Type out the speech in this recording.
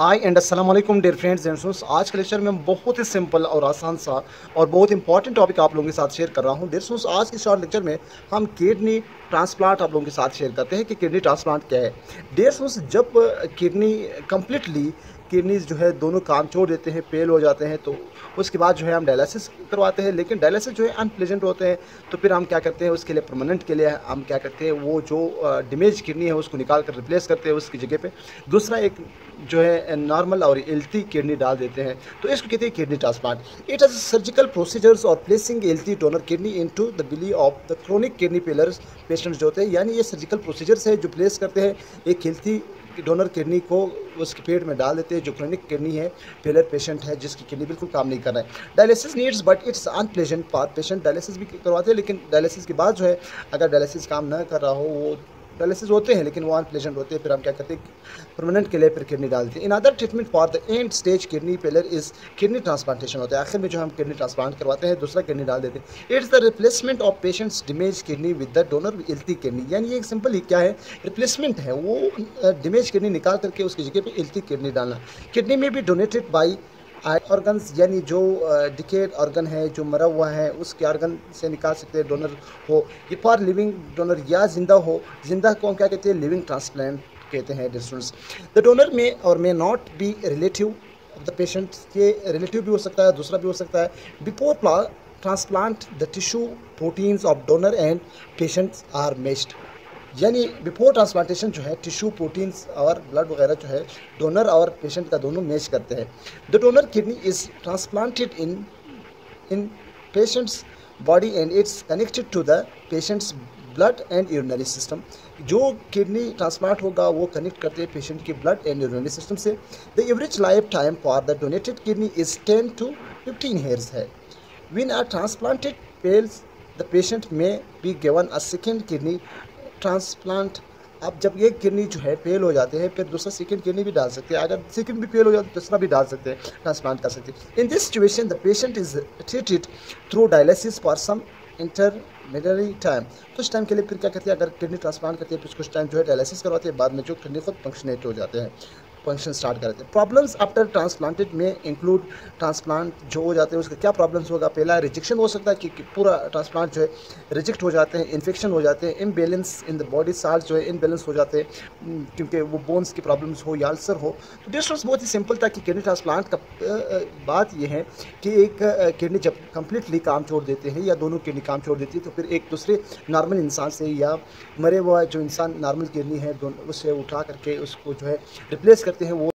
आई and अस्सलाम वालेकुम dear friends and friends. आज के लेक्चर में हम बहुत ही सिंपल और आसान सा और बहुत इंपॉर्टेंट टॉपिक आप लोगों के साथ शेयर कर रहा हूं। डियर फ्रेंड्स, आज के शॉर्ट लेक्चर में हम किडनी ट्रांसप्लांट आप लोगों के साथ शेयर करते हैं कि किडनी ट्रांसप्लांट क्या है। डियर फ्रेंड्स, जब किडनी कम्प्लीटली किडनीज जो है दोनों काम छोड़ देते हैं, फेल हो जाते हैं, तो उसके बाद जो है हम डायलिसिस करवाते हैं। लेकिन डायलिसिस जो है अनप्लेजेंट होते हैं, तो फिर हम क्या करते हैं, उसके लिए परमानेंट के लिए हम क्या करते हैं, वो जो डैमेज किडनी है उसको निकाल कर रिप्लेस करते हैं, उसकी जगह पे दूसरा एक जो है नॉर्मल और हेल्थी किडनी डाल देते हैं। तो इसको कहते हैं kidney transplant. It is surgical procedures और placing healthy donor kidney into the belly of the chronic kidney failures patients जो होते हैं, यानी ये सर्जिकल प्रोसीजर्स है जो प्लेस करते हैं एक हेल्थी डोनर किडनी को उसके पेट में डाल देते हैं जो क्रोनिक किडनी है, फेलियर पेशेंट है जिसकी किडनी बिल्कुल काम नहीं कर रहा है। Dialysis needs but it's unpleasant for patient. Dialysis भी करवाते हैं, लेकिन डायलिसिस के बाद जो है अगर डायलिसिस काम ना कर रहा हो, वो डायलिसिस होते हैं लेकिन वो अनप्लेजेंट होते हैं, फिर हम क्या करते हैं, परमानेंट के लिए फिर किडनी डालते हैं। In other treatment for the end stage kidney failure is kidney transplantation होता है। आखिर में जो हम किडनी ट्रांसप्लांट करवाते हैं, दूसरा किडनी डाल देते हैं। It's the replacement of patients damage kidney with the donor healthy kidney, यानी ये सिंपल ही क्या है, रिप्लेसमेंट है, वो डैमेज किडनी निकाल करके उसकी जगह पे हेल्थी किडनी डालना। किडनी में भी डोनेटेड बाई ऑर्गन्स, यानी जो डिकेड ऑर्गन है, जो मरा हुआ है, उसके ऑर्गन से निकाल सकते हैं डोनर हो, ये फॉर लिविंग डोनर या जिंदा हो। जिंदा को हम क्या कहते हैं, लिविंग ट्रांसप्लांट कहते हैं डिस्टेंस। द डोनर में और may not be relative of the patient, के रिलेटिव भी हो सकता है, दूसरा भी हो सकता है। Before transplant the tissue proteins of donor and patients are matched, यानी बिफोर ट्रांसप्लांटेशन जो है टिश्यू प्रोटीन्स और ब्लड वगैरह जो है डोनर और पेशेंट का दोनों मैच करते हैं। The donor kidney is transplanted in patient's body and it's connected to the patient's blood and urinary system. जो किडनी ट्रांसप्लांट होगा वो कनेक्ट करते हैं पेशेंट के ब्लड एंड यूरिनरी सिस्टम से। The average life time for the donated kidney is 10 to 15 years है। When a transplanted fails, the patient may be given a second kidney transplant. अब जब ये किडनी जो है फेल हो जाते हैं, फिर दूसरा सेकंड किडनी भी डाल सकते हैं। अगर सेकंड भी फेल हो जाए तो दूसरा भी डाल सकते हैं, ट्रांसप्लांट कर सकते हैं। In this situation the patient is treated through dialysis for some intermediary time. कुछ टाइम के लिए फिर क्या करते हैं, अगर किडनी ट्रांसप्लांट करते हैं फिर कुछ टाइम जो है डायलिसिस करवाते हैं, बाद में जो किडनी खुद फंक्शनेट हो जाते हैं, फंक्शन स्टार्ट करते हैं। प्रॉब्लम्स आफ्टर ट्रांसप्लांटेड में इंक्लूड, ट्रांसप्लांट जो हो जाते हैं उसका क्या प्रॉब्लम्स होगा। पहला रिजेक्शन हो सकता है कि पूरा ट्रांसप्लांट जो है रिजेक्ट हो जाते हैं, इन्फेक्शन हो जाते हैं, imbalance in the body salt जो है इम्बेलेंस हो जाते हैं क्योंकि वो बोन्स की प्रॉब्लम्स हो या अल्सर हो। तो डिस्टेंस बहुत ही सिंपल था कि किडनी ट्रांसप्लांट का बात यह है कि एक किडनी जब कम्प्लीटली काम छोड़ देते हैं या दोनों किडनी काम छोड़ देती है, तो फिर एक दूसरे नॉर्मल इंसान से या मरे हुआ जो इंसान नॉर्मल किडनी है उससे उठा करके उसको जो है रिप्लेस करते हैं। वो